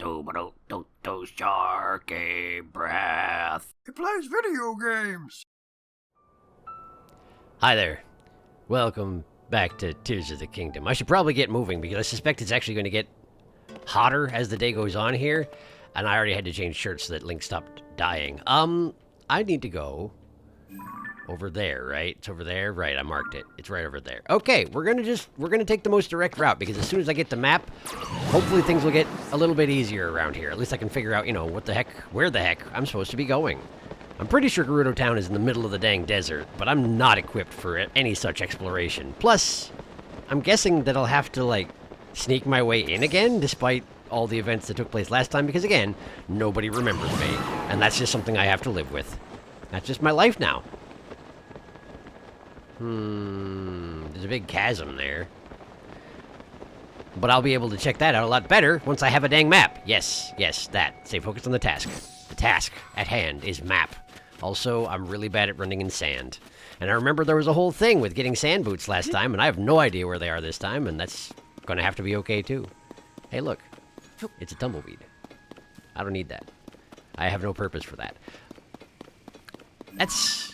SharkyBreath. He plays video games. Hi there. Welcome back to Tears of the Kingdom. I should probably get moving because I suspect it's actually going to get hotter as the day goes on here. And I already had to change shirts so that Link stopped dying. I need to go over there, right? It's over there? Right, I marked it. It's right over there. Okay, we're gonna take the most direct route because as soon as I get the map, hopefully things will get a little bit easier around here. At least I can figure out, where the heck I'm supposed to be going. I'm pretty sure Gerudo Town is in the middle of the dang desert, but I'm not equipped for any such exploration. Plus, I'm guessing that I'll have to, sneak my way in again, despite all the events that took place last time, because again, nobody remembers me, and that's just something I have to live with. That's just my life now. There's a big chasm there. But I'll be able to check that out a lot better once I have a dang map. Yes, that. Stay focused on the task. The task at hand is map. Also, I'm really bad at running in sand. And I remember there was a whole thing with getting sand boots last time, and I have no idea where they are this time, and that's gonna have to be okay too. Hey, look. It's a tumbleweed. I don't need that. I have no purpose for that. That's...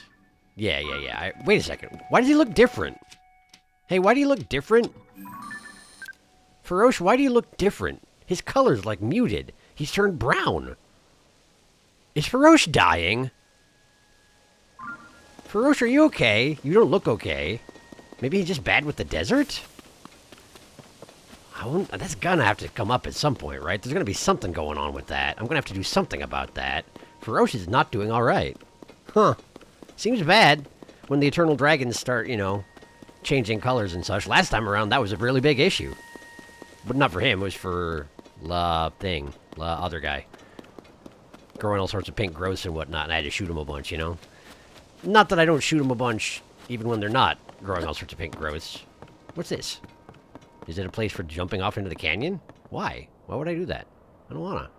Yeah. Wait a second. Why does he look different? Hey, why do you look different? Farosh, why do you look different? His color's, muted. He's turned brown. Is Farosh dying? Farosh, are you okay? You don't look okay. Maybe he's just bad with the desert? That's gonna have to come up at some point, right? There's gonna be something going on with that. I'm gonna have to do something about that. Farosh is not doing alright. Huh. Seems bad when the Eternal Dragons start, changing colors and such. Last time around, that was a really big issue. But not for him, it was for other guy. Growing all sorts of pink growths and whatnot, and I had to shoot him a bunch, Not that I don't shoot him a bunch, even when they're not growing all sorts of pink growths. What's this? Is it a place for jumping off into the canyon? Why? Why would I do that? I don't wanna.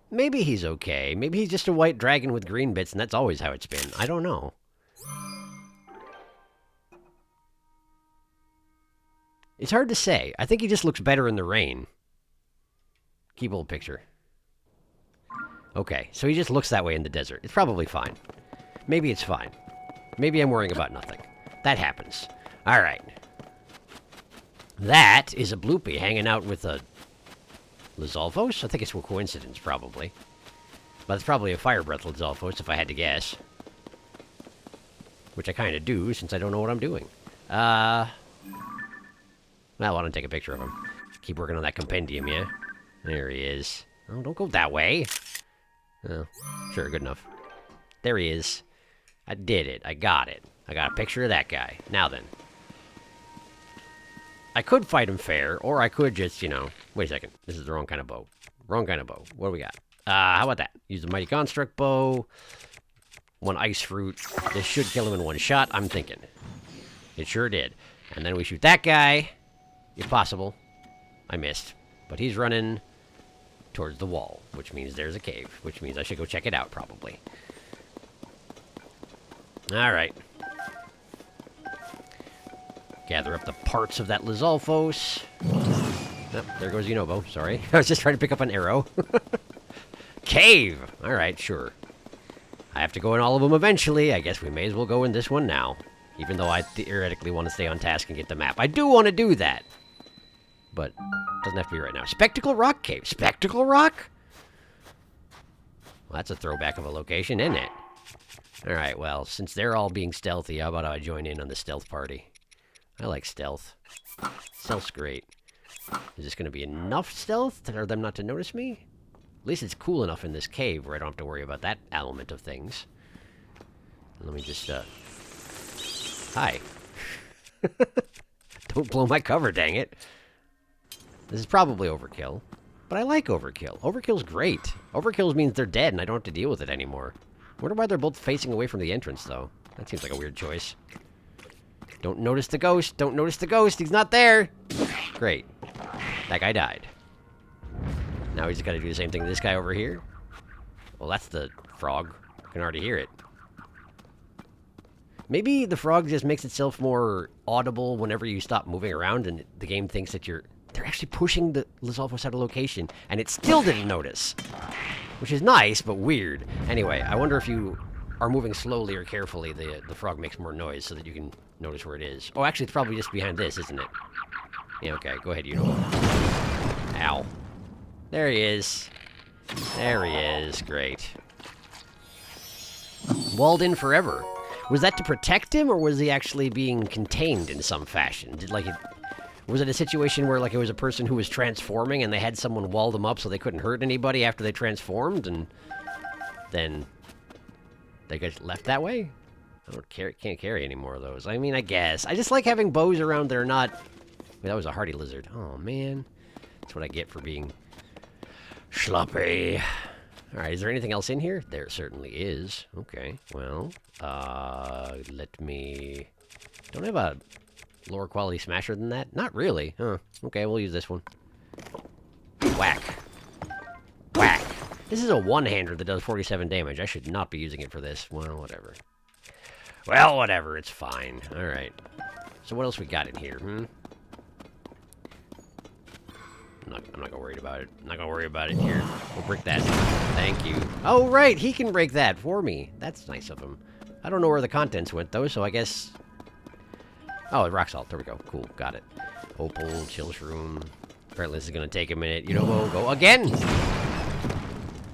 Maybe he's okay. Maybe he's just a white dragon with green bits, and that's always how it's been. I don't know. It's hard to say. I think he just looks better in the rain. Keep old picture. Okay, so he just looks that way in the desert. It's probably fine. Maybe it's fine. Maybe I'm worrying about nothing. That happens. Alright. That is a Bloopy hanging out with a... Lizalfos? I think it's a coincidence, probably. But it's probably a Fire Breath Lizalfos, if I had to guess. Which I kind of do, since I don't know what I'm doing. Well, I want to take a picture of him. Keep working on that compendium, yeah? There he is. Oh, don't go that way. Oh, sure, good enough. There he is. I did it. I got it. I got a picture of that guy. Now then. I could fight him fair, or I could just, Wait a second. This is the wrong kind of bow. Wrong kind of bow. What do we got? How about that? Use the Mighty Construct bow. One ice fruit. This should kill him in one shot, I'm thinking. It sure did. And then we shoot that guy. If possible. I missed. But he's running towards the wall, which means there's a cave. Which means I should go check it out, probably. Alright. Gather up the parts of that Lizalfos. Oh, there goes Yunobo, sorry. I was just trying to pick up an arrow. Cave! Alright, sure. I have to go in all of them eventually. I guess we may as well go in this one now. Even though I theoretically want to stay on task and get the map. I do want to do that. But it doesn't have to be right now. Spectacle Rock Cave. Spectacle Rock? Well, that's a throwback of a location, isn't it? Alright, well, since they're all being stealthy, how about I join in on the stealth party? I like stealth. Stealth's great. Is this going to be enough stealth for them not to notice me? At least it's cool enough in this cave where I don't have to worry about that element of things. Let me just, Hi. Don't blow my cover, dang it. This is probably overkill. But I like overkill. Overkill's great. Overkill means they're dead and I don't have to deal with it anymore. Wonder why they're both facing away from the entrance, though. That seems like a weird choice. Don't notice the ghost. Don't notice the ghost. He's not there. Great. That guy died. Now we just gotta do the same thing to this guy over here. Well, that's the frog. I can already hear it. Maybe the frog just makes itself more audible whenever you stop moving around, and the game thinks that they're actually pushing the Lizalfos out of location, and it still didn't notice. Which is nice, but weird. Anyway, I wonder if you are moving slowly or carefully, the frog makes more noise so that you can notice where it is. Oh, actually, it's probably just behind this, isn't it? Yeah, okay, go ahead, you know. Ow. There he is. There he is. Great. Walled in forever. Was that to protect him, or was he actually being contained in some fashion? Was it a situation where, like, it was a person who was transforming and they had someone wall them up so they couldn't hurt anybody after they transformed, and then they got left that way? Can't carry any more of those. I mean, I guess. I just like having bows around that are not... Wait, that was a hardy lizard. Oh, man. That's what I get for being sloppy. Alright, is there anything else in here? There certainly is. Okay, well, let me... Don't I have a lower quality smasher than that? Not really. Huh. Okay, we'll use this one. Whack. Whack. This is a one-hander that does 47 damage. I should not be using it for this. Well, whatever. Well, whatever. It's fine. Alright. So what else we got in here, I'm not gonna worry about it. I'm not gonna worry about it here. We'll break that. Thank you. Oh, right! He can break that for me. That's nice of him. I don't know where the contents went, though, so I guess... Oh, rock salt. There we go. Cool. Got it. Opal, chill shroom. Apparently this is gonna take a minute. You know, we'll go again!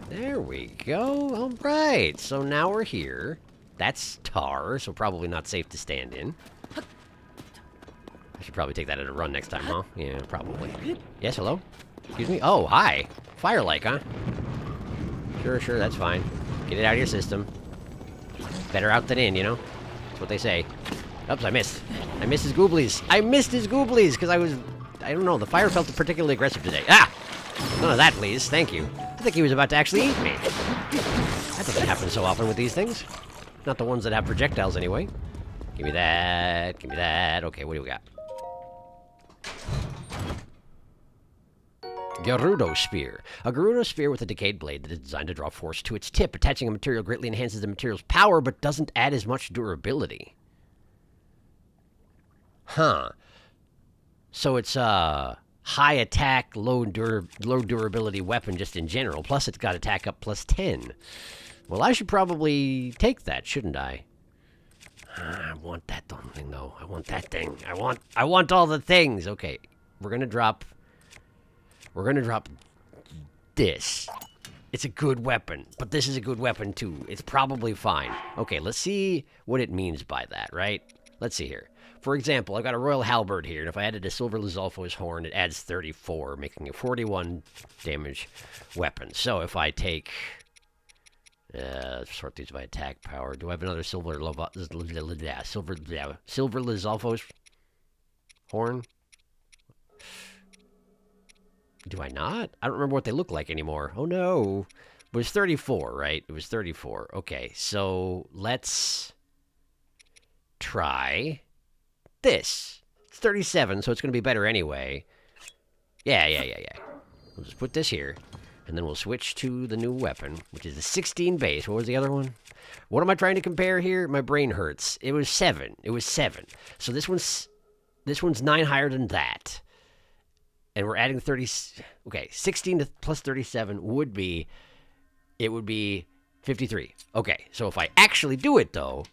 There we go. Alright. So now we're here. That's tar, so probably not safe to stand in. I should probably take that at a run next time, huh? Yeah, probably. Yes, hello? Excuse me? Oh, hi. Fire-like, huh? Sure, that's fine. Get it out of your system. Better out than in, you know? That's what they say. Oops, I missed. I missed his gooblies. I missed his gooblies, because I don't know, the fire felt particularly aggressive today. Ah! None of that, please. Thank you. I think he was about to actually eat me. That doesn't happen so often with these things. Not the ones that have projectiles, anyway. Give me that. Give me that. Okay, what do we got? Gerudo Spear. A Gerudo Spear with a decayed blade that is designed to draw force to its tip. Attaching a material greatly enhances the material's power, but doesn't add as much durability. Huh. So it's a high attack, low durability weapon just in general. Plus it's got attack up plus 10. Well, I should probably take that, shouldn't I? I want that thing, though. I want that thing. I want all the things. Okay, we're gonna drop this. It's a good weapon, but this is a good weapon too. It's probably fine. Okay, let's see what it means by that, right? Let's see here. For example, I've got a Royal Halberd here, and if I added a Silver Lizalfos horn, it adds 34, making a 41 damage weapon. So if I take... sort these by attack power. Do I have another Silver Lizalfos horn? Do I not? I don't remember what they look like anymore. Oh no. It was 34, right? It was 34. Okay, so let's try this. It's 37, so it's going to be better anyway. Yeah. We'll just put this here. And then we'll switch to the new weapon, which is a 16 base. What was the other one? What am I trying to compare here? My brain hurts. It was 7. It was 7. So this one's 9 higher than that. And we're adding 30... Okay, 16 to plus 37 would be... It would be 53. Okay, so if I actually do it, though...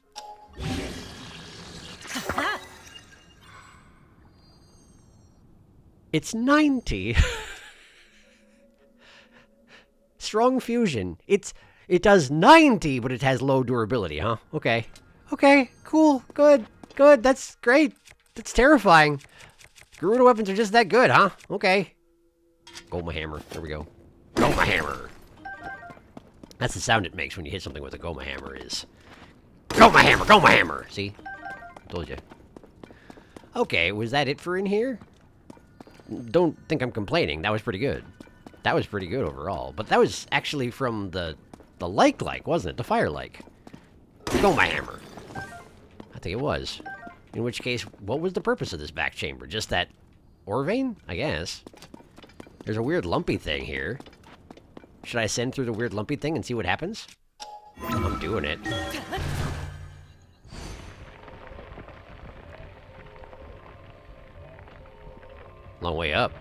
It's 90. Strong fusion. It does 90, but it has low durability, huh? Okay. Okay, cool, good, that's great. That's terrifying. Gerudo weapons are just that good, huh? Okay. Goma hammer, there we go. Goma hammer. That's the sound it makes when you hit something with a Goma hammer is... Goma hammer, Goma hammer! See? Told you. Okay, was that it for in here? Don't think I'm complaining, that was pretty good. That was pretty good overall. But that was actually from the like, wasn't it? The fire-like. Goma hammer. I think it was. In which case, what was the purpose of this back chamber? Just that ore vein? I guess. There's a weird lumpy thing here. Should I ascend through the weird lumpy thing and see what happens? I'm doing it. Long way up.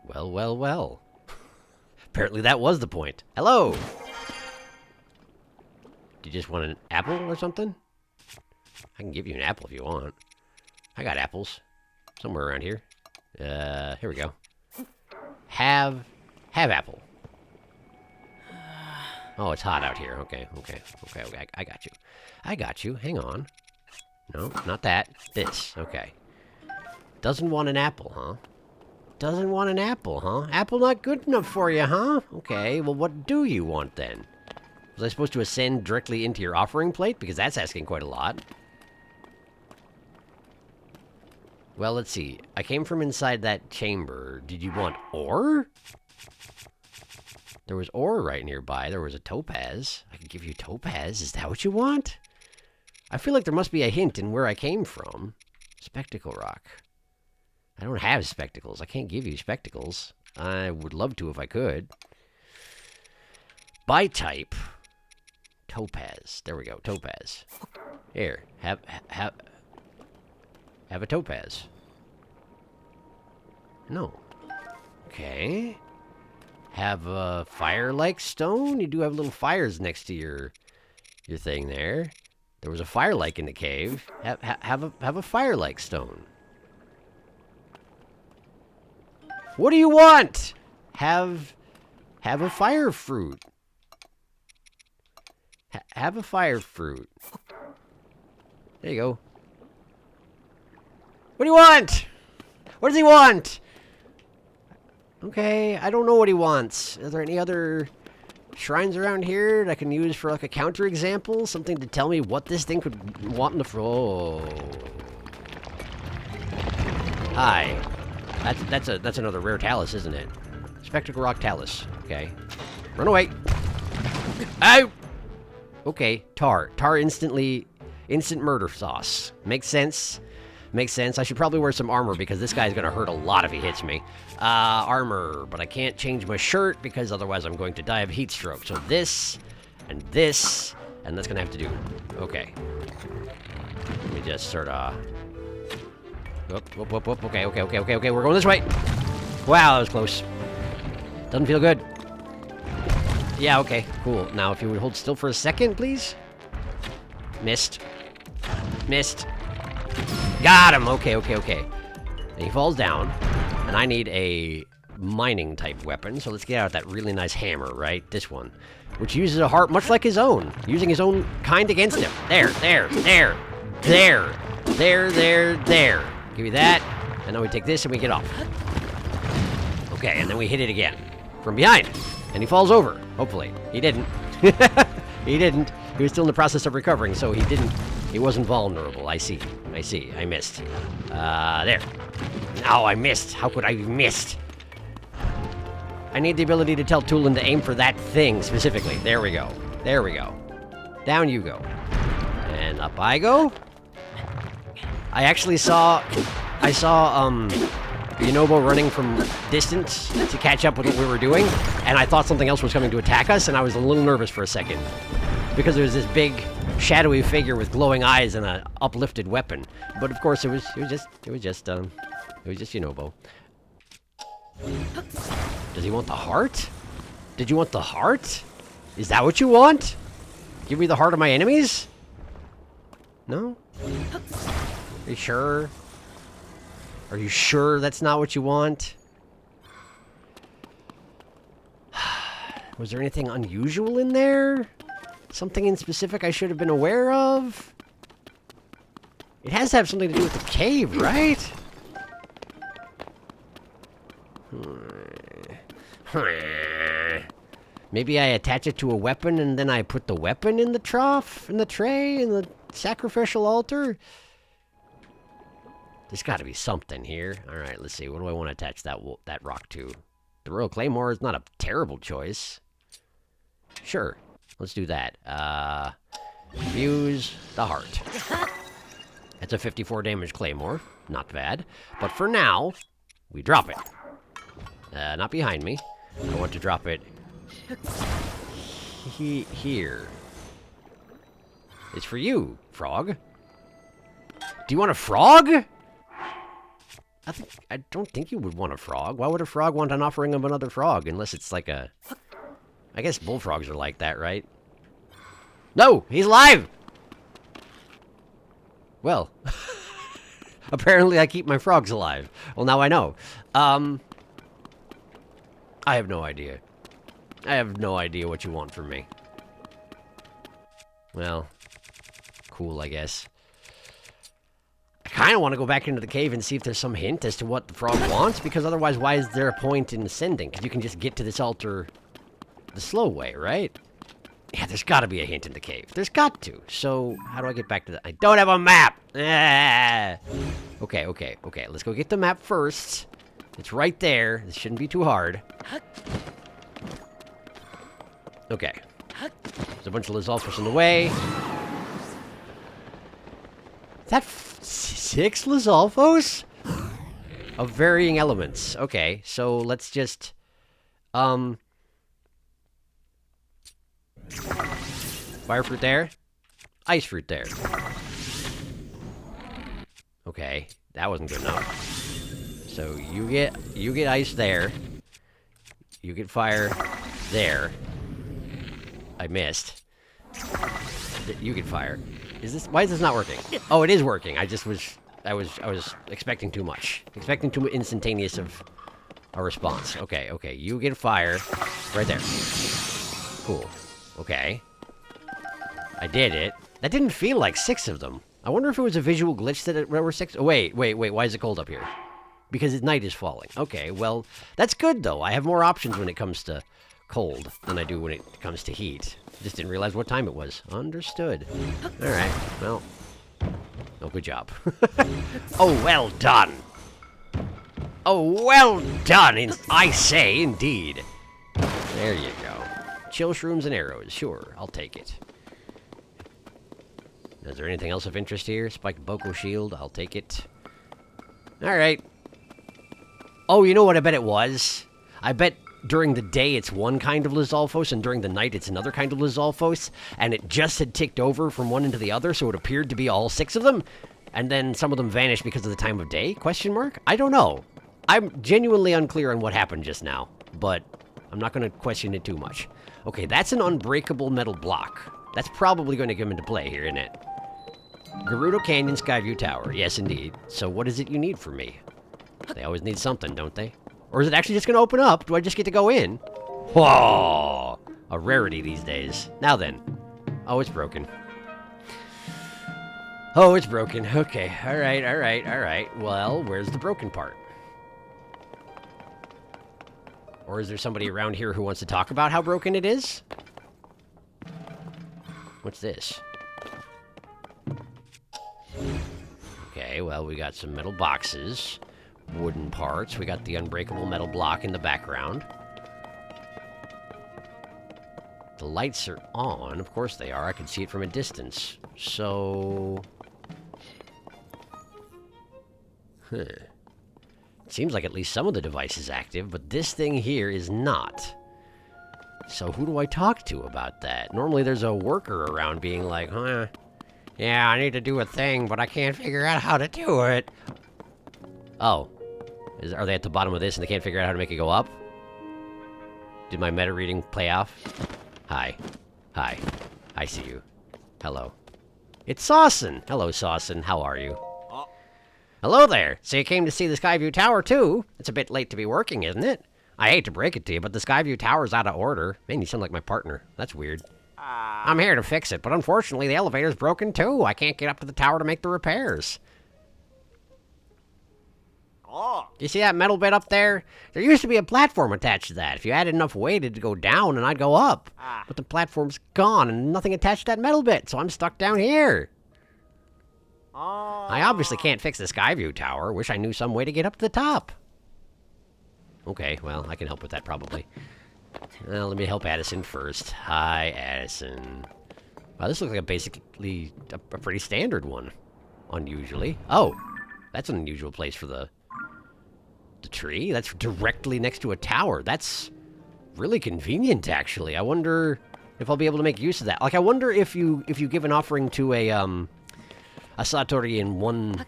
Well, well, well. Apparently that was the point. Hello! Do you just want an apple or something? I can give you an apple if you want. I got apples. Somewhere around here. Here we go. Have apple. Oh, it's hot out here. Okay. I got you. I got you. Hang on. No, not that. This. Okay. Doesn't want an apple, huh? Doesn't want an apple, huh? Apple not good enough for you, huh? Okay, well, what do you want then? Was I supposed to ascend directly into your offering plate? Because that's asking quite a lot. Well, let's see. I came from inside that chamber. Did you want ore? There was ore right nearby. There was a topaz. I could give you topaz. Is that what you want? I feel like there must be a hint in where I came from. Spectacle rock. I don't have spectacles. I can't give you spectacles. I would love to if I could. By type. Topaz. There we go. Topaz. Here. Have a topaz. No. Okay. Have a fire-like stone? You do have little fires next to your thing there. There was a fire-like in the cave. Have a fire-like stone. What do you want? Have a fire fruit. Have a fire fruit. There you go. What do you want? What does he want? Okay, I don't know what he wants. Are there any other shrines around here that I can use for like a counter example? Something to tell me what this thing could want in the oh. Hi. That's another rare talus, isn't it? Spectacle rock talus. Okay. Run away. Ow! Okay, tar. Tar instant murder sauce. Makes sense. Makes sense. I should probably wear some armor because this guy's gonna hurt a lot if he hits me. Armor, but I can't change my shirt because otherwise I'm going to die of heat stroke. So this, and that's gonna have to do. Okay. Let me just sort of... Whoop. Okay. We're going this way. Wow, that was close. Doesn't feel good. Yeah, okay, cool. Now, if you would hold still for a second, please. Missed. Got him! Okay. And he falls down, and I need a mining-type weapon, so let's get out that really nice hammer, right? This one. Which uses a heart much like his own. Using his own kind against him. There. Give me that, and then we take this and we get off. Okay, and then we hit it again. From behind. And he falls over, hopefully. He didn't. He didn't. He was still in the process of recovering, so he didn't. He wasn't vulnerable. I see. I missed. There. No, I missed. How could I have missed? I need the ability to tell Tulin to aim for that thing specifically. There we go. Down you go. And up I go. I actually saw Yunobo running from distance to catch up with what we were doing, and I thought something else was coming to attack us, and I was a little nervous for a second. Because there was this big, shadowy figure with glowing eyes and an uplifted weapon. But of course it was just Yunobo. Does he want the heart? Did you want the heart? Is that what you want? Give me the heart of my enemies? No? Are you sure? Are you sure that's not what you want? Was there anything unusual in there? Something in specific I should have been aware of? It has to have something to do with the cave, right? Maybe I attach it to a weapon and then I put the weapon in the trough, in the tray, in the sacrificial altar? There's got to be something here. All right, let's see. What do I want to attach that rock to? The Royal Claymore is not a terrible choice. Sure, let's do that. Fuse the heart. That's a 54 damage Claymore. Not bad. But for now, we drop it. Not behind me. I want to drop it here. It's for you, frog. Do you want a frog? I don't think you would want a frog. Why would a frog want an offering of another frog? Unless it's like a... I guess bullfrogs are like that, right? No! He's alive! Well... apparently I keep my frogs alive. Well, now I know. I have no idea. I have no idea what you want from me. Well... cool, I guess. I kind of want to go back into the cave and see if there's some hint as to what the frog wants, because otherwise, why is there a point in ascending? Because you can just get to this altar the slow way, right? Yeah, there's got to be a hint in the cave. There's got to. So, how do I get back to the... I don't have a map! Ah. Okay. Let's go get the map first. It's right there. This shouldn't be too hard. Okay. There's a bunch of Lizalfos in the way. Is that 6 Lizalfos? Of varying elements. Okay, so let's just... Fire fruit there. Ice fruit there. Okay, that wasn't good enough. So you get ice there. You get fire there. I missed. You get fire. Why is this not working? Oh, it is working. I was expecting too much. Expecting too instantaneous of a response. Okay. You get fire right there. Cool. Okay. I did it. That didn't feel like 6 of them. I wonder if it was a visual glitch that there were 6. Oh, wait. Why is it cold up here? Because night is falling. Okay, well, that's good, though. I have more options when it comes to cold than I do when it comes to heat. Just didn't realize what time it was. Understood. All right, well. Oh, good job. Oh, well done. Oh, well done, I say, indeed. There you go. Chill shrooms and arrows. Sure, I'll take it. Is there anything else of interest here? Spiked Boko shield. I'll take it. All right. Oh, you know what I bet it was? I bet during the day it's one kind of Lizalfos, and during the night it's another kind of Lizalfos, and it just had ticked over from one into the other, so it appeared to be all 6 of them, and then some of them vanished because of the time of day? Question mark? I don't know. I'm genuinely unclear on what happened just now, but I'm not going to question it too much. Okay, that's an unbreakable metal block. That's probably going to come into play here, isn't it? Gerudo Canyon Skyview Tower. Yes, indeed. So what is it you need from me? They always need something, don't they? Or is it actually just going to open up? Do I just get to go in? Whoa! A rarity these days. Now then. Oh, it's broken. Oh, it's broken. Okay. All right. Well, where's the broken part? Or is there somebody around here who wants to talk about how broken it is? What's this? Okay, well, we got some metal boxes. Wooden parts. We got the unbreakable metal block in the background. The lights are on. Of course they are. I can see it from a distance. So... It seems like at least some of the device is active, but this thing here is not. So who do I talk to about that? Normally there's a worker around being like, huh, yeah, I need to do a thing, but I can't figure out how to do it. Oh. Are they at the bottom of this and they can't figure out how to make it go up? Did my meta reading play off? Hi. I see you. Hello. It's Sawson! Hello, Sawson. How are you? Hello there! So you came to see the Skyview Tower, too? It's a bit late to be working, isn't it? I hate to break it to you, but the Skyview Tower's out of order. Man, you sound like my partner. That's weird. I'm here to fix it, but unfortunately the elevator's broken, too. I can't get up to the tower to make the repairs. You see that metal bit up there? There used to be a platform attached to that. If you added enough weight, it'd go down and I'd go up. But the platform's gone and nothing attached to that metal bit, so I'm stuck down here. I obviously can't fix the Skyview Tower. Wish I knew some way to get up to the top. Okay, well, I can help with that probably. Well, let me help Addison first. Hi, Addison. Wow, this looks like basically a pretty standard one. Unusually. Oh, that's an unusual place for the tree. That's directly next to a tower. That's really convenient, actually. I wonder if I'll be able to make use of that. Like, I wonder if you give an offering to a Satori in one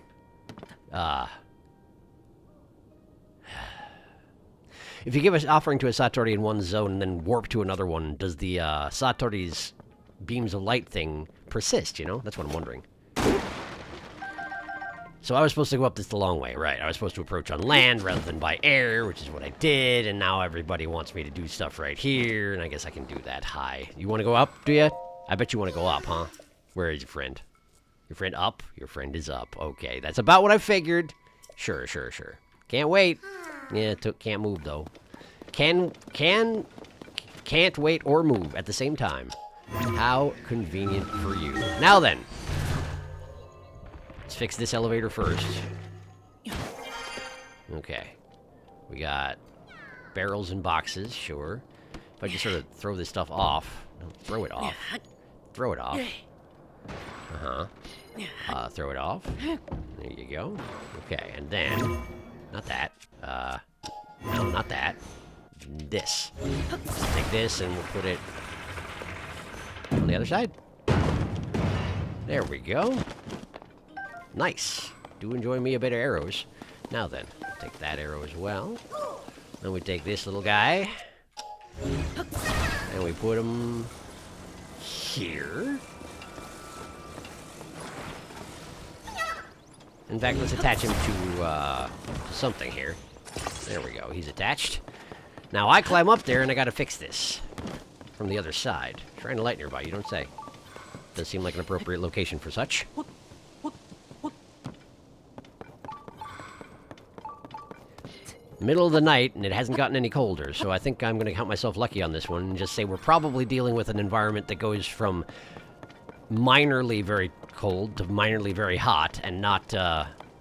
If you give an offering to a Satori in one zone and then warp to another one, does the Satori's beams of light thing persist, you know? That's what I'm wondering. So I was supposed to go up this the long way, right? I was supposed to approach on land rather than by air, which is what I did, and now everybody wants me to do stuff right here, and I guess I can do that. Hi. You want to go up, do you? I bet you want to go up, huh? Where is your friend? Your friend up? Your friend is up. Okay, that's about what I figured. Sure. Can't wait. Yeah, can't move, though. Can't wait or move at the same time. How convenient for you. Now then. Let's fix this elevator first. Okay. We got barrels and boxes, sure. If I just sort of throw this stuff off. No, throw it off. Throw it off. Uh-huh. Throw it off. There you go. Okay, and then... Not that. No, not that. This. Let's take this and we'll put it on the other side. There we go. Nice. Do enjoy me a bit of arrows. Now then, take that arrow as well. Then we take this little guy. And we put him here. In fact, let's attach him to something here. There we go. He's attached. Now I climb up there and I gotta fix this. From the other side. Trying to light nearby, you don't say. Does seem like an appropriate location for such. Middle of the night, and it hasn't gotten any colder, so I think I'm gonna count myself lucky on this one and just say we're probably dealing with an environment that goes from minorly very cold to minorly very hot, and not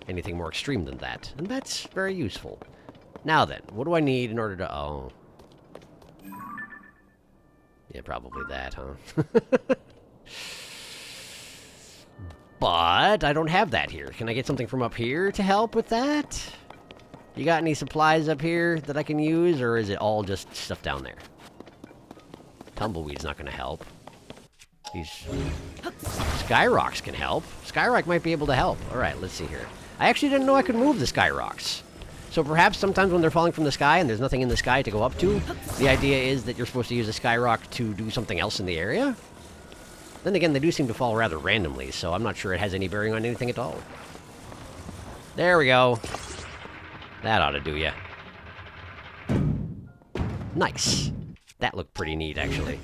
anything more extreme than that. And that's very useful. Now then, what do I need in order to... Oh. Yeah, probably that, huh? But I don't have that here. Can I get something from up here to help with that? You got any supplies up here that I can use, or is it all just stuff down there? Tumbleweed's not going to help. These Skyrocks can help. Skyrock might be able to help. Alright, let's see here. I actually didn't know I could move the Skyrocks. So perhaps sometimes when they're falling from the sky and there's nothing in the sky to go up to, the idea is that you're supposed to use a Skyrock to do something else in the area? Then again, they do seem to fall rather randomly, so I'm not sure it has any bearing on anything at all. There we go. That ought to do ya. Nice. That looked pretty neat, actually.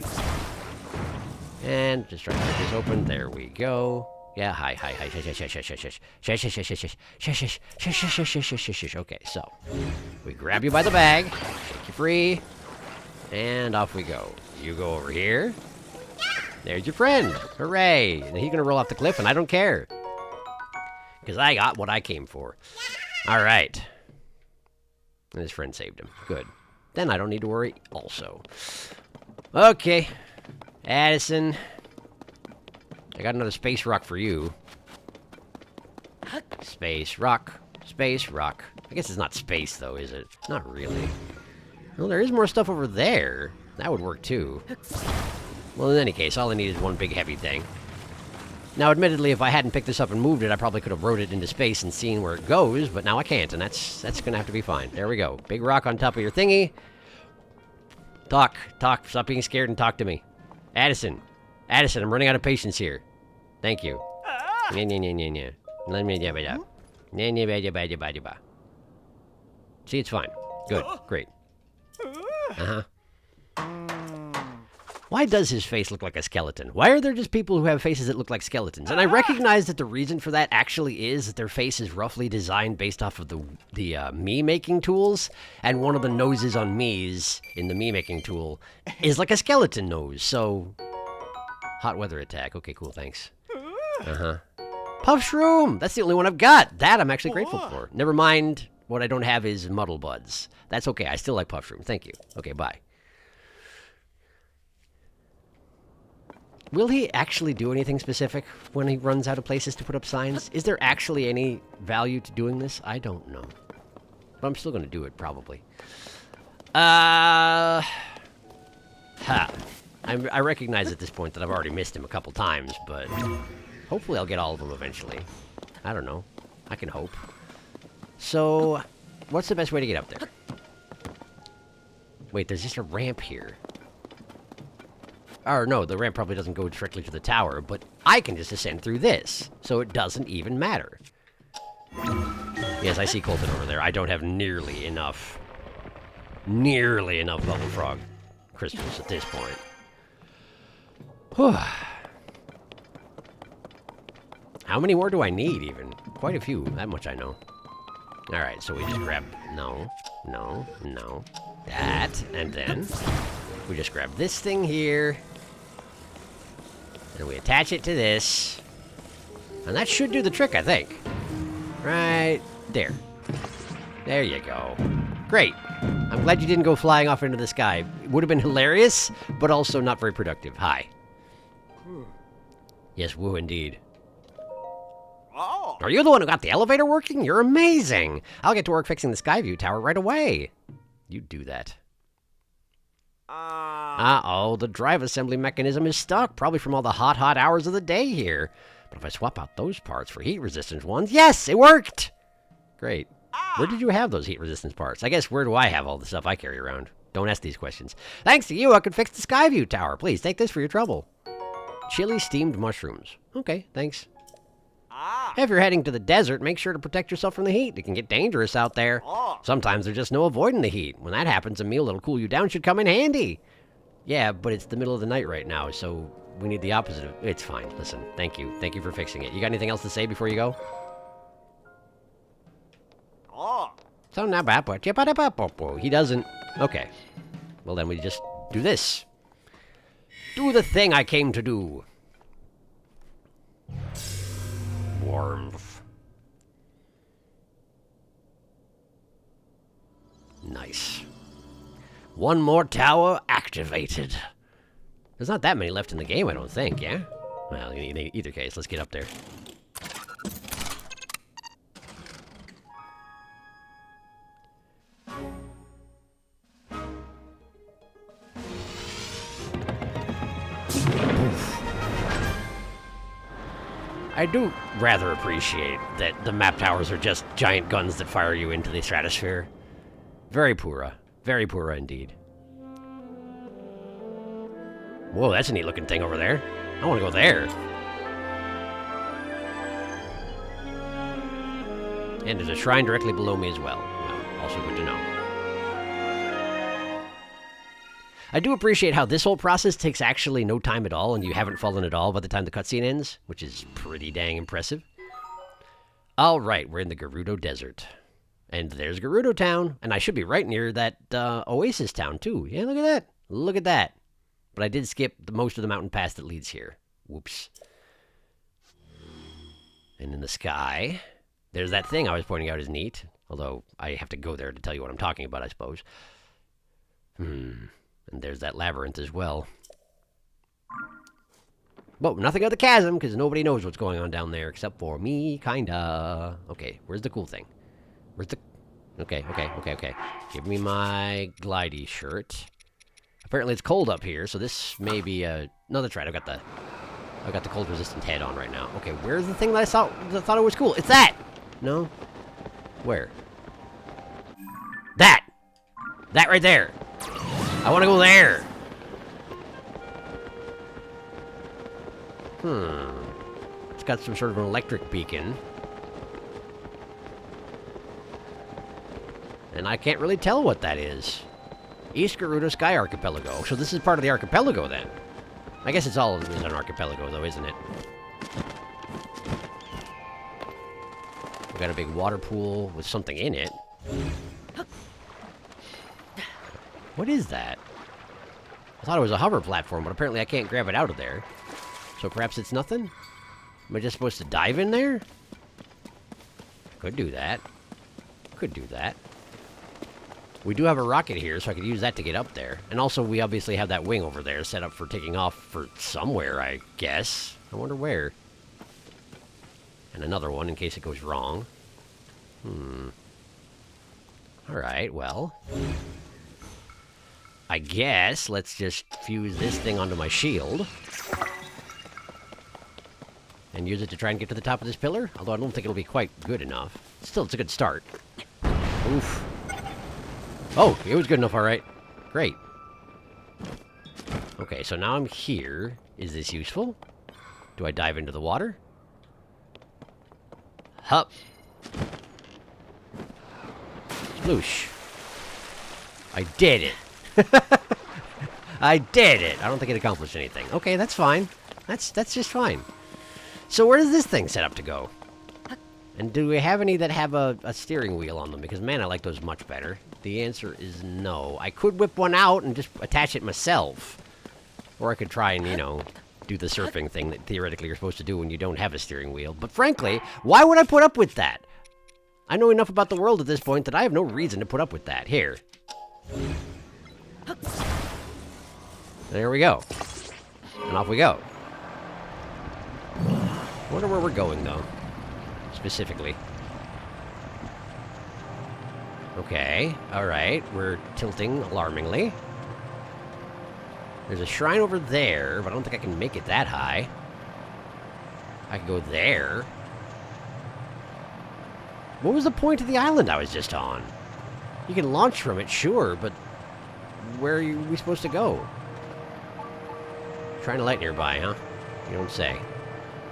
And just try to get this open. There we go. Yeah, hi. Okay, so we grab you by the bag, take you free, and off we go. You go over here. There's your friend. Hooray! And he's gonna roll off the cliff, and I don't care. Because I got what I came for. Alright. And his friend saved him. Good. Then I don't need to worry also. Okay. Addison. I got another space rock for you. Space rock. Space rock. I guess it's not space, though, is it? Not really. Well, there is more stuff over there. That would work, too. Well, in any case, all I need is one big heavy thing. Now, admittedly, if I hadn't picked this up and moved it, I probably could have rode it into space and seen where it goes, but now I can't, and that's going to have to be fine. There we go. Big rock on top of your thingy. Talk. Stop being scared and talk to me. Addison, I'm running out of patience here. Thank you. Let me See, it's fine. Good. Great. Uh-huh. Why does his face look like a skeleton? Why are there just people who have faces that look like skeletons? And I recognize that the reason for that actually is that their face is roughly designed based off of the me-making tools, and one of the noses on me's in the me-making tool is like a skeleton nose, so... Hot weather attack. Okay, cool, thanks. Uh-huh. Puff Shroom! That's the only one I've got! That I'm actually grateful for. Never mind, what I don't have is Muddle Buds. That's okay, I still like Puff Shroom. Thank you. Okay, bye. Will he actually do anything specific when he runs out of places to put up signs? Is there actually any value to doing this? I don't know. But I'm still going to do it, probably. I recognize at this point that I've already missed him a couple times, but hopefully I'll get all of them eventually. I don't know. I can hope. So, what's the best way to get up there? Wait, there's just a ramp here. Or no, the ramp probably doesn't go directly to the tower, but I can just ascend through this, so it doesn't even matter. Yes, I see Colton over there. I don't have nearly enough bubble frog crystals at this point. Whew. How many more do I need, even? Quite a few. That much I know. Alright, so we just grab... No. That. And then we just grab this thing here. And we attach it to this. And that should do the trick, I think. Right there. There you go. Great. I'm glad you didn't go flying off into the sky. It would have been hilarious, but also not very productive. Hi. Yes, woo indeed. Oh. Are you the one who got the elevator working? You're amazing. I'll get to work fixing the Skyview Tower right away. You do that. Uh-oh, the drive assembly mechanism is stuck, probably from all the hot hours of the day here. But if I swap out those parts for heat-resistant ones, yes, it worked! Great. Where did you have those heat-resistant parts? I guess where do I have all the stuff I carry around? Don't ask these questions. Thanks to you, I could fix the Skyview Tower. Please, take this for your trouble. Chili steamed mushrooms. Okay, thanks. If you're heading to the desert, make sure to protect yourself from the heat. It can get dangerous out there. Sometimes there's just no avoiding the heat. When that happens, a meal that'll cool you down should come in handy. Yeah, but it's the middle of the night right now, so we need the opposite of... It's fine. Listen, thank you. Thank you for fixing it. You got anything else to say before you go? So now, he doesn't. Okay. Well, then we just do this. Do the thing I came to do. Warmth. Nice. One more tower activated. There's not that many left in the game, I don't think, yeah? Well, in either case, let's get up there. I do rather appreciate that the map towers are just giant guns that fire you into the stratosphere. Very Pura. Very Pura indeed. Whoa, that's a neat looking thing over there. I want to go there. And there's a shrine directly below me as well. Well, also good to know. I do appreciate how this whole process takes actually no time at all, and you haven't fallen at all by the time the cutscene ends, which is pretty dang impressive. All right, we're in the Gerudo Desert. And there's Gerudo Town, and I should be right near that Oasis Town, too. Yeah, look at that. Look at that. But I did skip most of the mountain pass that leads here. Whoops. And in the sky, there's that thing I was pointing out is neat. Although, I have to go there to tell you what I'm talking about, I suppose. And there's that labyrinth as well. But nothing of the chasm, because nobody knows what's going on down there, except for me, kinda. Okay, where's the cool thing? Where's the... Okay. Give me my glidey shirt. Apparently it's cold up here, so this may be a... No, that's right, I've got the cold-resistant head on right now. Okay, where's the thing that I thought it was cool? It's that! No? Where? That! That right there! I want to go there! It's got some sort of an electric beacon. And I can't really tell what that is. East Gerudo Sky Archipelago. So this is part of the archipelago, then. I guess it's all an archipelago, though, isn't it? We got a big water pool with something in it. What is that? I thought it was a hover platform, but apparently I can't grab it out of there. So perhaps it's nothing? Am I just supposed to dive in there? Could do that. Could do that. We do have a rocket here, so I could use that to get up there. And also, we obviously have that wing over there set up for taking off for somewhere, I guess. I wonder where. And another one in case it goes wrong. Alright, well... I guess let's just fuse this thing onto my shield. and use it to try and get to the top of this pillar. Although I don't think it'll be quite good enough. Still, it's a good start. Oof. Oh, it was good enough, all right. Great. Okay, so now I'm here. Is this useful? Do I dive into the water? Hup. Sploosh. I did it. I did it. I don't think it accomplished anything. Okay, that's fine. That's just fine. So where does this thing set up to go? And do we have any that have a steering wheel on them? Because, man, I like those much better. The answer is no. I could whip one out and just attach it myself. Or I could try and, you know, do the surfing thing that theoretically you're supposed to do when you don't have a steering wheel. But frankly, why would I put up with that? I know enough about the world at this point that I have no reason to put up with that. Here. There we go. And off we go. Wonder where we're going, though. Specifically. Okay, alright. We're tilting alarmingly. There's a shrine over there, but I don't think I can make it that high. I can go there. What was the point of the island I was just on? You can launch from it, sure, but where are we supposed to go? Trying to light nearby, huh? You don't say.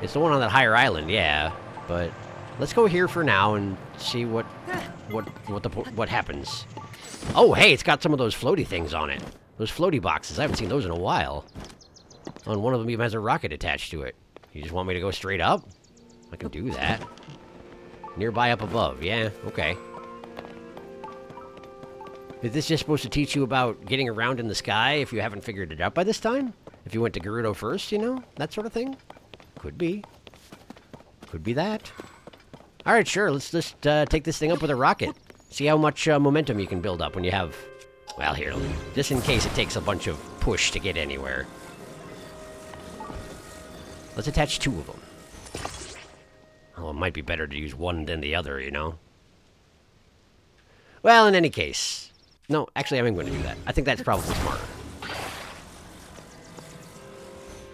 It's the one on that higher island, yeah, but let's go here for now and see what happens. Oh, hey, it's got some of those floaty things on it. Those floaty boxes. I haven't seen those in a while. Oh, and one of them even has a rocket attached to it. You just want me to go straight up? I can do that. Nearby up above. Yeah, okay. Is this just supposed to teach you about getting around in the sky if you haven't figured it out by this time? If you went to Gerudo first, you know? That sort of thing? Could be. Could be that. Alright, sure. Let's just take this thing up with a rocket. See how much momentum you can build up when you have... Well, here, just in case it takes a bunch of push to get anywhere. Let's attach two of them. Oh, it might be better to use one than the other, you know? Well, in any case... No, actually, I'm going to do that. I think that's probably smarter.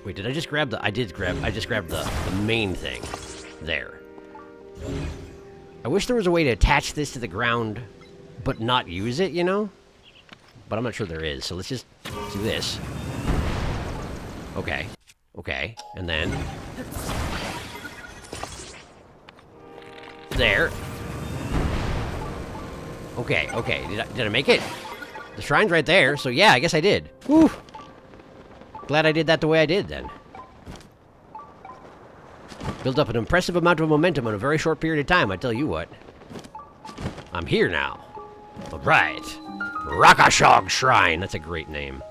Wait, did I just grab the... I just grabbed the main thing. There. I wish there was a way to attach this to the ground, but not use it, you know? But I'm not sure there is, so let's just do this. Okay. Okay, and then... There. Okay, okay. Did I make it? The shrine's right there, so yeah, I guess I did. Whew. Glad I did that the way I did, then. Built up an impressive amount of momentum in a very short period of time, I tell you what. I'm here now. Alright. Rakashog Shrine. That's a great name.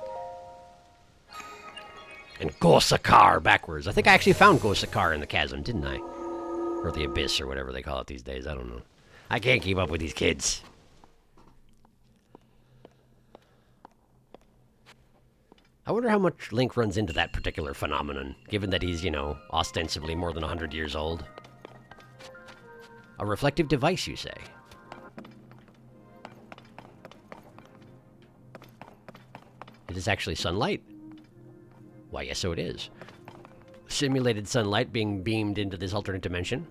And Gosakar backwards. I think I actually found Gosakar in the chasm, didn't I? Or the abyss, or whatever they call it these days. I don't know. I can't keep up with these kids. I wonder how much Link runs into that particular phenomenon, given that he's, you know, ostensibly more than 100 years old. A reflective device, you say? Is this actually sunlight? Why, yes, so it is. Simulated sunlight being beamed into this alternate dimension.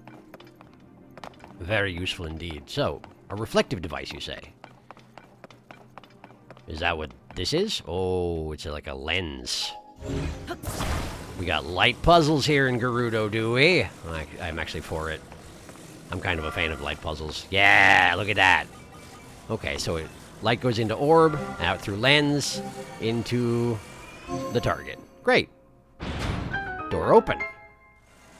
Very useful indeed. So, a reflective device, you say? Is that what this is? Oh, it's like a lens. We got light puzzles here in Gerudo, do we? I'm actually for it. I'm kind of a fan of light puzzles. Yeah, look at that. Okay, so light goes into orb, out through lens, into the target. Great. Door open.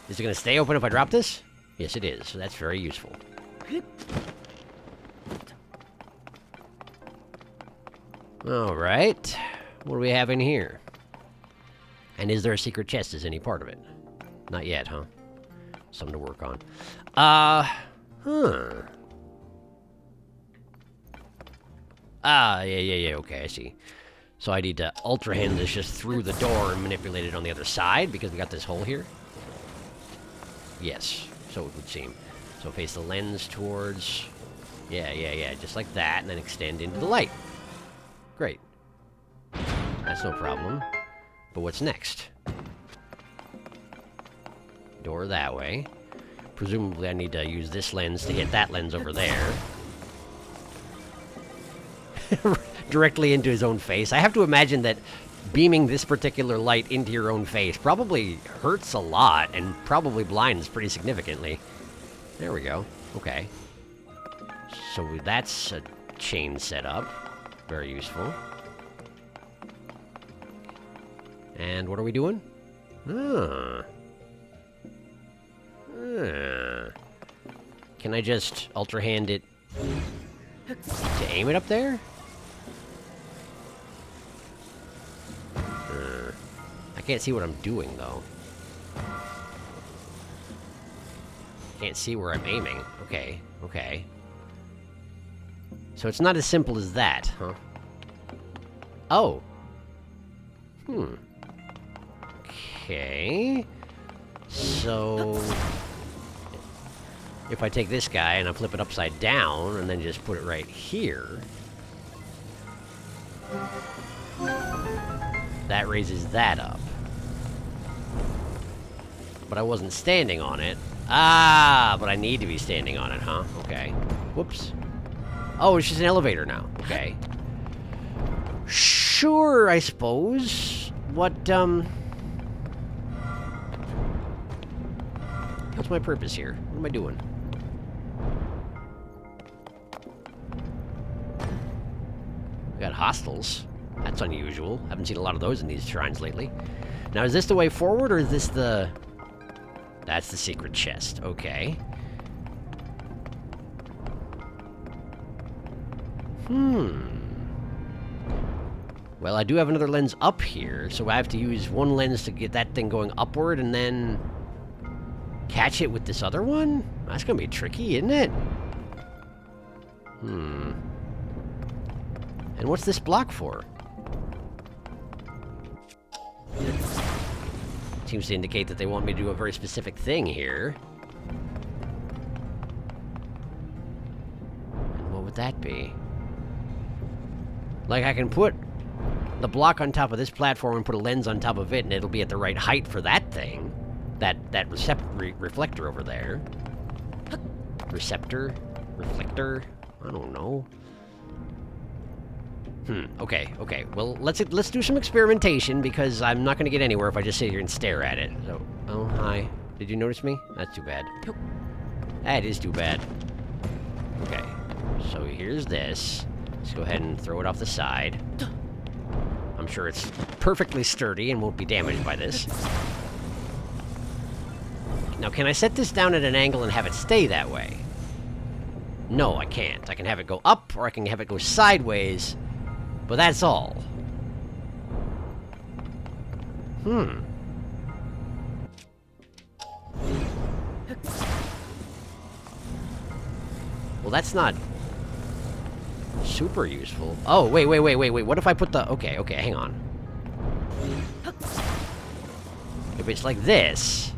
Is it going to stay open if I drop this? Yes, it is. So that's very useful. All right. What do we have in here? And is there a secret chest as any part of it? Not yet, huh? Something to work on. Yeah, okay, I see. So I need to Ultra Hand this just through the door and manipulate it on the other side because we got this hole here? Yes, so it would seem. So face the lens towards... Yeah, just like that, and then extend into the light. Great. That's no problem. But what's next? Door that way. Presumably I need to use this lens to hit that lens over there. Directly into his own face. I have to imagine that beaming this particular light into your own face probably hurts a lot and probably blinds pretty significantly. There we go. Okay. So that's a chain setup. Very useful. And what are we doing? Can I just Ultra Hand it to aim it up there? I can't see what I'm doing, though. Can't see where I'm aiming. Okay, okay. So it's not as simple as that, huh? Oh. Okay. So... if I take this guy and I flip it upside down and then just put it right here... that raises that up. But I wasn't standing on it. Ah, but I need to be standing on it, huh? Okay. Whoops. Oh, it's just an elevator now. Okay. Sure, I suppose. What's my purpose here? What am I doing? We got hostels. That's unusual. Haven't seen a lot of those in these shrines lately. Now, is this the way forward, or is this the... that's the secret chest. Okay. Well, I do have another lens up here, so I have to use one lens to get that thing going upward and then catch it with this other one? That's gonna be tricky, isn't it? And what's this block for? Seems to indicate that they want me to do a very specific thing here. And what would that be? Like, I can put the block on top of this platform and put a lens on top of it, and it'll be at the right height for that thing. That reflector over there. Receptor? Reflector? I don't know. Okay, okay. Well, let's do some experimentation, because I'm not gonna get anywhere if I just sit here and stare at it. So, oh, hi. Did you notice me? That's too bad. That is too bad. Okay. So here's this. Let's go ahead and throw it off the side. I'm sure it's perfectly sturdy and won't be damaged by this. Now, can I set this down at an angle and have it stay that way? No, I can't. I can have it go up, or I can have it go sideways, but that's all. Well, that's not super useful. Oh, wait. What if I put the... Okay, hang on. If it's like this,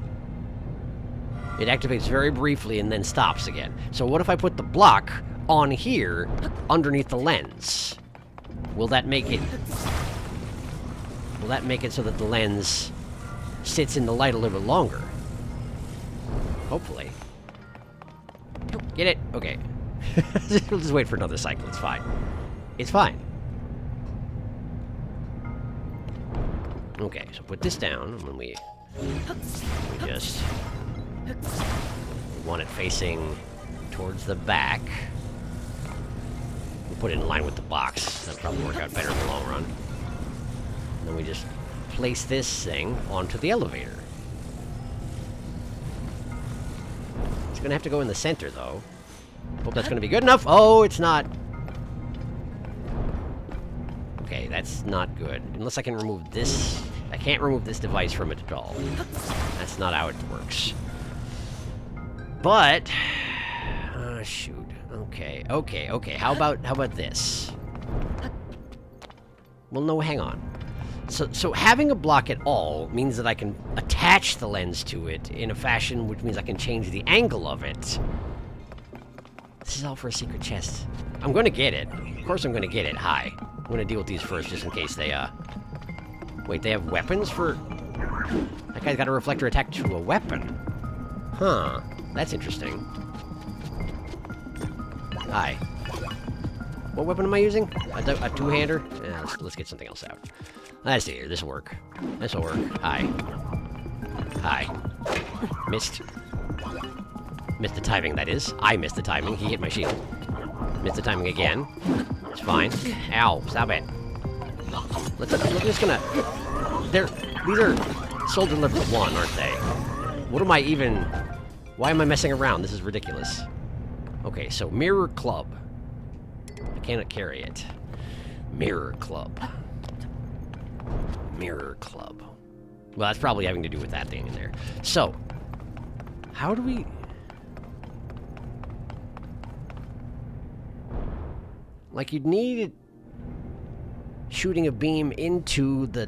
it activates very briefly and then stops again. So what if I put the block on here underneath the lens? Will that make it... will that make it so that the lens sits in the light a little bit longer? Hopefully. Get it? Okay. We'll just wait for another cycle. It's fine. It's fine. Okay, so put this down, and then we just want it facing towards the back. We'll put it in line with the box. That'll probably work out better in the long run. And then we just place this thing onto the elevator. It's gonna have to go in the center, though. Hope that's gonna be good enough. Oh, it's not. Okay, that's not good. Unless I can remove this. I can't remove this device from it at all. That's not how it works. But... oh, shoot. Okay. How about this? Well, no, hang on. So having a block at all means that I can attach the lens to it in a fashion which means I can change the angle of it. This is all for a secret chest. I'm gonna get it. Of course I'm gonna get it. Hi. I'm gonna deal with these first just in case they, Wait, they have weapons for... that guy's got a reflector attached to a weapon. Huh. That's interesting. Hi. What weapon am I using? A two-hander? Yeah, let's get something else out. Let's see here. This'll work. This'll work. Hi. Hi. Missed. Missed the timing, that is. I missed the timing. He hit my shield. Missed the timing again. It's fine. Ow. Stop it. We're just gonna... These are soldier level 1, aren't they? What am I even... Why am I messing around? This is ridiculous. Okay, so mirror club. I cannot carry it. Mirror club. Mirror club. Well, that's probably having to do with that thing in there. So, how do we... Like, you'd need shooting a beam into the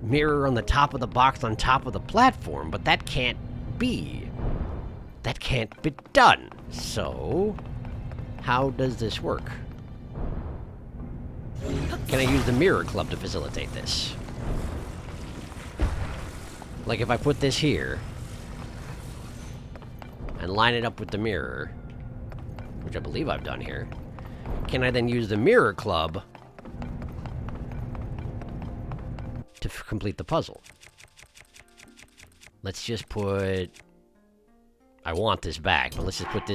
mirror on the top of the box on top of the platform, but that can't be. That can't be done. So, how does this work? Can I use the mirror club to facilitate this? Like if I put this here and line it up with the mirror, which I believe I've done here, can I then use the mirror club to complete the puzzle? Let's just put... I want this back, but let's just put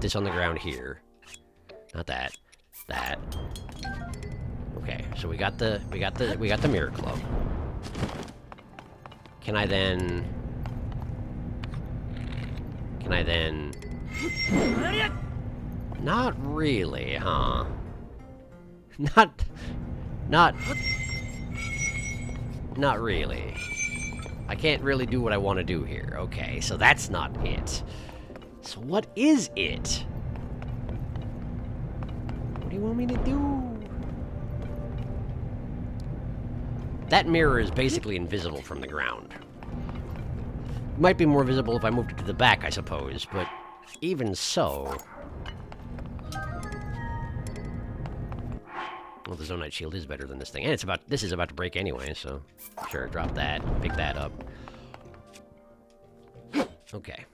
this on the ground here. Not that. That. Okay, so we got the mirror club. Can I then... Not really, huh? Not really. I can't really do what I want to do here. Okay, so that's not it. So what is it? What do you want me to do? That mirror is basically invisible from the ground. Might be more visible if I moved it to the back, I suppose, but even so... Well, the Zonite shield is better than this thing. And this is about to break anyway, so... Sure, drop that, pick that up. Okay.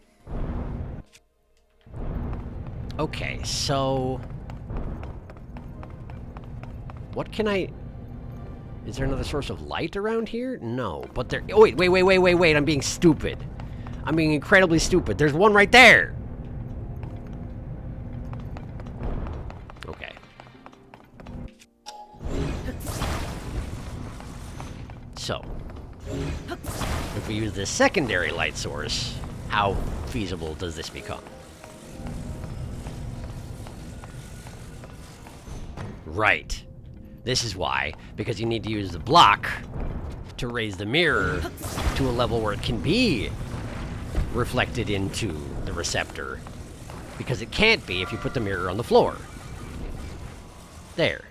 Okay, so... What can I... Is there another source of light around here? No, but there... Oh, wait, I'm being stupid. I'm being incredibly stupid. There's one right there! Okay. So, if we use the secondary light source, how feasible does this become? Right. This is why, because you need to use the block to raise the mirror to a level where it can be reflected into the receptor. Because it can't be if you put the mirror on the floor. There.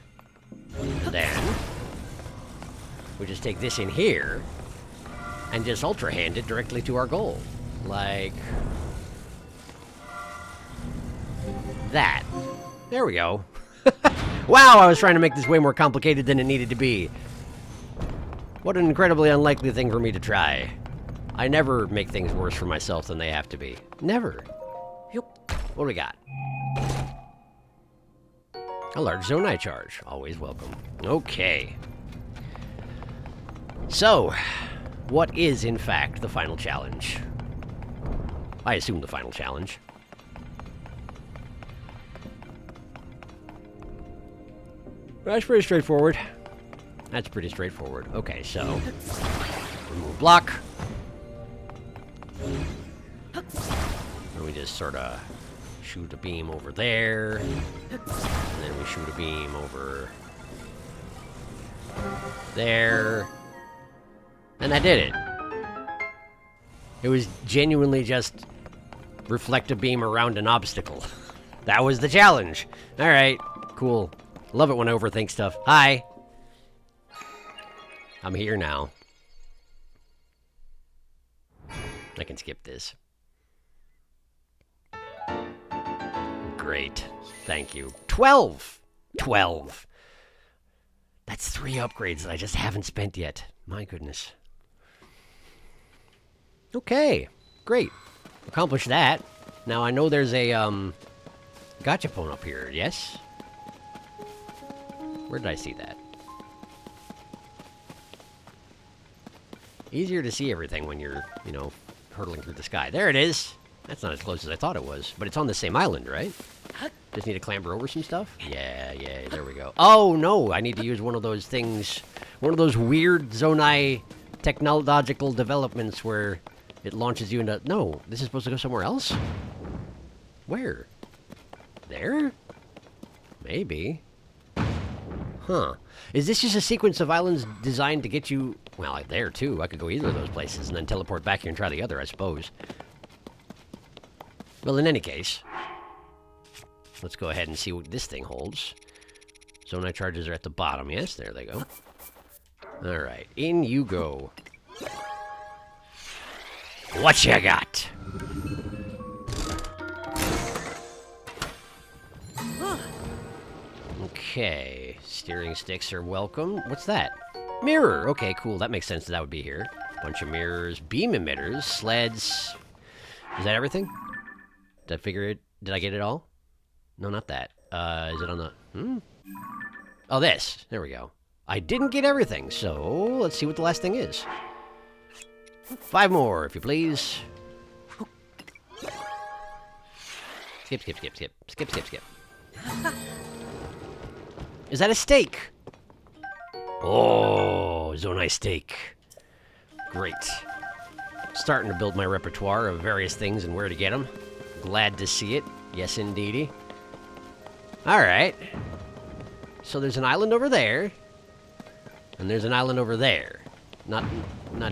Then, we just take this in here and just ultra hand it directly to our goal. Like that. There we go. Wow, I was trying to make this way more complicated than it needed to be. What an incredibly unlikely thing for me to try. I never make things worse for myself than they have to be. Never. Yep. What do we got? A large Zonite charge. Always welcome. Okay. So, what is, in fact, the final challenge? I assume the final challenge. That's pretty straightforward. That's pretty straightforward. Okay, so... remove block. And we just sort of shoot a beam over there. And then we shoot a beam over... there. And I did it. It was genuinely just reflect a beam around an obstacle. That was the challenge. Alright, cool. Love it when I overthink stuff. Hi! I'm here now. I can skip this. Great. Thank you. 12! 12! That's 3 upgrades that I just haven't spent yet. My goodness. Okay. Great. Accomplish that. Now, I know there's a, gachapon up here, yes? Where did I see that? Easier to see everything when you're, you know, hurtling through the sky. There it is! That's not as close as I thought it was. But it's on the same island, right? Just need to clamber over some stuff? Yeah, there we go. Oh, no! I need to use one of those things. One of those weird Zonai technological developments where it launches you into... No, this is supposed to go somewhere else? Where? There? Maybe. Huh. Is this just a sequence of islands designed to get you... Well, there, too. I could go either of those places and then teleport back here and try the other, I suppose. Well, in any case... Let's go ahead and see what this thing holds. Zonai charges are at the bottom. Yes, there they go. Alright, in you go. What you got? Okay, steering sticks are welcome. What's that? Mirror! Okay, cool, that makes sense that would be here. Bunch of mirrors, beam emitters, sleds. Is that everything? Did I figure it? Did I get it all? No, not that. Is it on the... Oh, this. There we go. I didn't get everything, so let's see what the last thing is. 5 more, if you please. Skip, skip, skip, skip. Skip, skip, skip. Is that a steak? Oh, Zonai steak. Great. Starting to build my repertoire of various things and where to get them. Glad to see it. Yes, indeedy. Alright. So there's an island over there. And there's an island over there. Not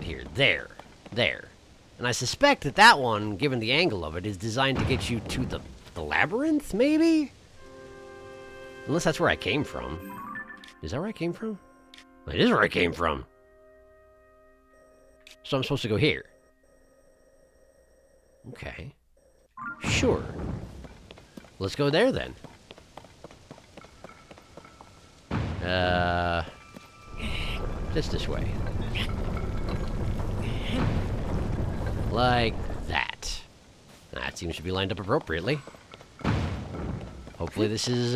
here. There. There. And I suspect that that one, given the angle of it, is designed to get you to the labyrinth, maybe? Unless that's where I came from. Is that where I came from? It is where I came from. So I'm supposed to go here. Okay. Sure. Let's go there, then. Just this way. Like that. That seems to be lined up appropriately. Hopefully this is,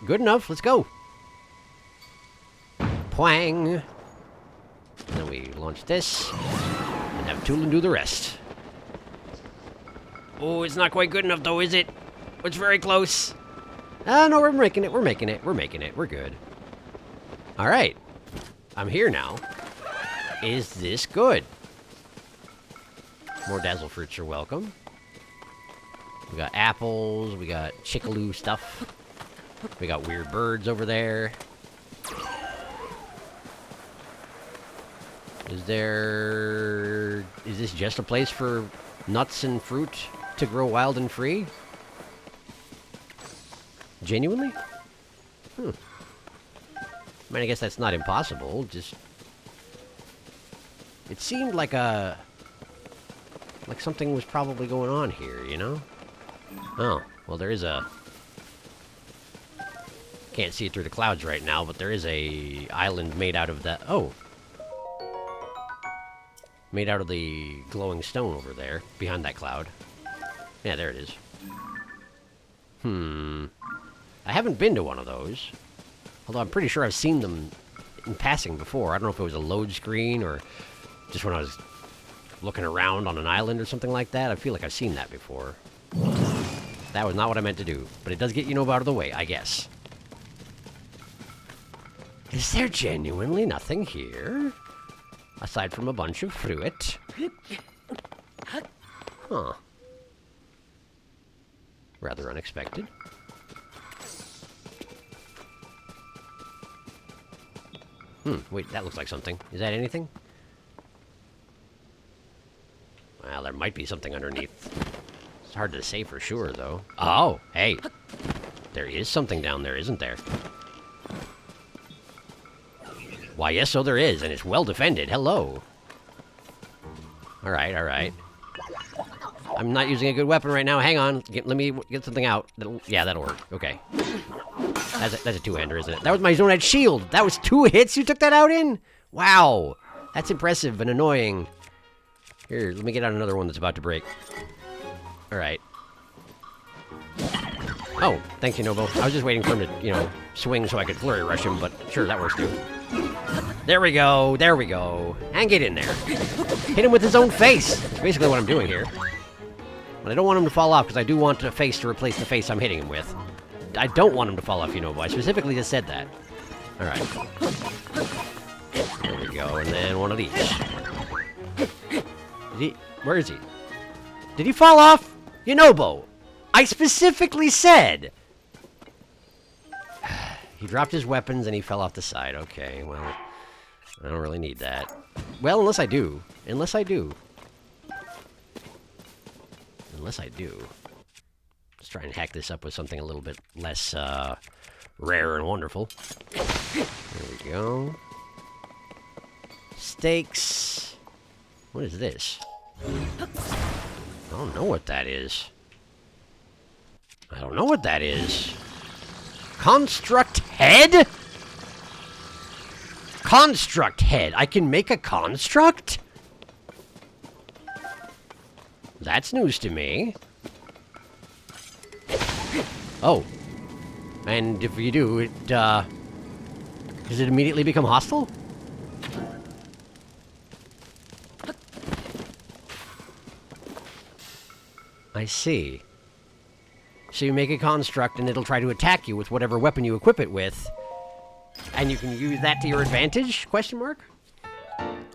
good enough. Let's go. Pwang. Then we launch this. And have Tulin do the rest. Oh, it's not quite good enough, though, is it? It's very close. No, we're making it. We're making it. We're making it. We're good. All right. I'm here now. Is this good? More dazzle fruits are welcome. We got apples. We got chickaloo stuff. We got weird birds over there. Is this just a place for nuts and fruit to grow wild and free? Genuinely? I mean, I guess that's not impossible, just... It seemed like something was probably going on here, you know? Oh, well there is a... Can't see it through the clouds right now, but there is a island made out of that... Oh! Made out of the glowing stone over there, behind that cloud. Yeah, there it is. I haven't been to one of those. Although I'm pretty sure I've seen them in passing before. I don't know if it was a load screen or just when I was looking around on an island or something like that. I feel like I've seen that before. That was not what I meant to do. But it does get you out of the way, I guess. Is there genuinely nothing here? Aside from a bunch of fruit. Huh. Rather unexpected. Wait, that looks like something. Is that anything? Well, there might be something underneath. It's hard to say for sure, though. Oh, hey. There is something down there, isn't there? Why, yes, so there is, and it's well defended. Hello. Alright, alright. I'm not using a good weapon right now. Hang on. Let me get something out. That'll work. Okay. That's a two-hander, isn't it? That was my Zonite shield. That was 2 hits you took that out in? Wow. That's impressive and annoying. Here, let me get out another one that's about to break. Alright. Oh, thank you, Noble. I was just waiting for him to, you know, swing so I could flurry rush him, but sure, that works too. There we go, there we go. And get in there. Hit him with his own face. That's basically what I'm doing here. But I don't want him to fall off, because I do want a face to replace the face I'm hitting him with. I don't want him to fall off, you know, I specifically just said that. Alright. There we go, and then one of these. Where is he? Did he fall off? Yunobo, I specifically said! He dropped his weapons and he fell off the side. Okay, well, I don't really need that. Well, unless I do. Unless I do. Unless I do. Let's try and hack this up with something a little bit less, rare and wonderful. There we go. Steaks. What is this? I don't know what that is. I don't know what that is. Construct head? Construct head. I can make a construct? That's news to me. Oh. And if you do, does it immediately become hostile? I see. So you make a construct and it'll try to attack you with whatever weapon you equip it with. And you can use that to your advantage? Question mark?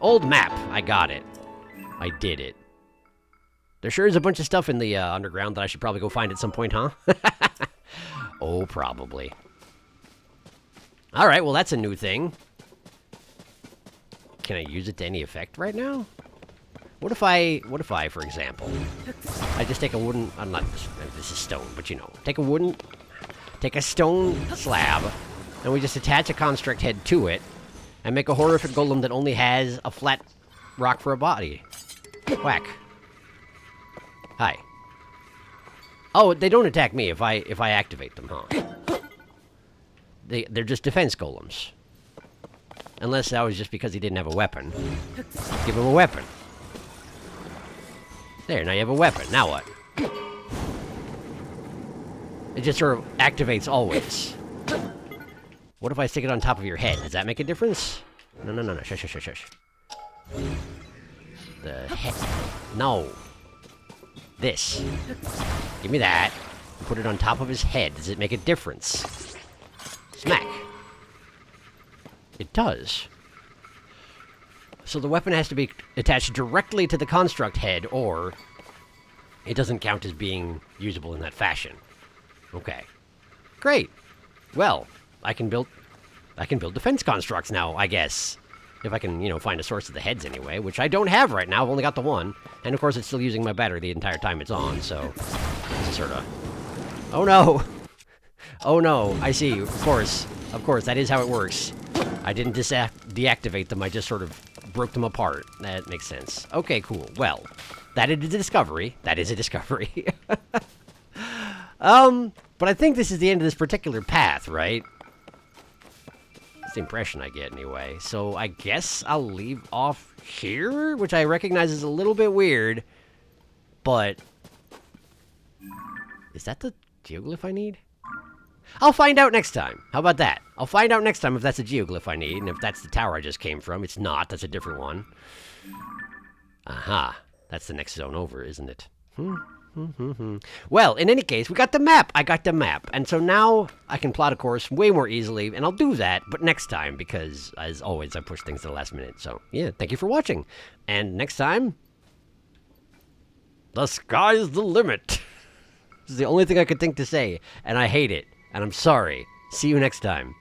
Old map. I got it. I did it. There sure is a bunch of stuff in the underground that I should probably go find at some point, huh? Oh, probably. Alright, well that's a new thing. Can I use it to any effect right now? What if I, for example, I just take a wooden, this is stone, but you know, take a stone slab, and we just attach a construct head to it, and make a horrific golem that only has a flat rock for a body. Whack. Hi. Oh, they don't attack me if I activate them, huh? They're just defense golems. Unless that was just because he didn't have a weapon. Give him a weapon. There, now you have a weapon. Now what? It just sort of activates always. What if I stick it on top of your head? Does that make a difference? No, no, no, no. Shush, shush, shush, shush. The head. No. This. Give me that. Put it on top of his head. Does it make a difference? Smack. It does. So the weapon has to be attached directly to the construct head, or it doesn't count as being usable in that fashion. Okay. Great. Well, I can build defense constructs now, I guess. If I can, you know, find a source of the heads anyway, which I don't have right now. I've only got the one. And of course, it's still using my battery the entire time it's on, so it's sort of... Oh no! Oh no, I see. Of course, that is how it works. I didn't deactivate them, I just sort of broke them apart. That makes sense. Okay, cool. Well, that is a discovery. That is a discovery. But I think this is the end of this particular path, right? That's the impression I get, anyway. So I guess I'll leave off here, which I recognize is a little bit weird, but... Is that the geoglyph I need? I'll find out next time. How about that? I'll find out next time if that's a geoglyph I need, and if that's the tower I just came from. It's not. That's a different one. Aha. That's the next zone over, isn't it? Well, in any case, we got the map. I got the map. And so now I can plot a course way more easily, and I'll do that, but next time, because, as always, I push things to the last minute. So, yeah, thank you for watching. And next time, the sky's the limit. This is the only thing I could think to say, and I hate it. And I'm sorry. See you next time.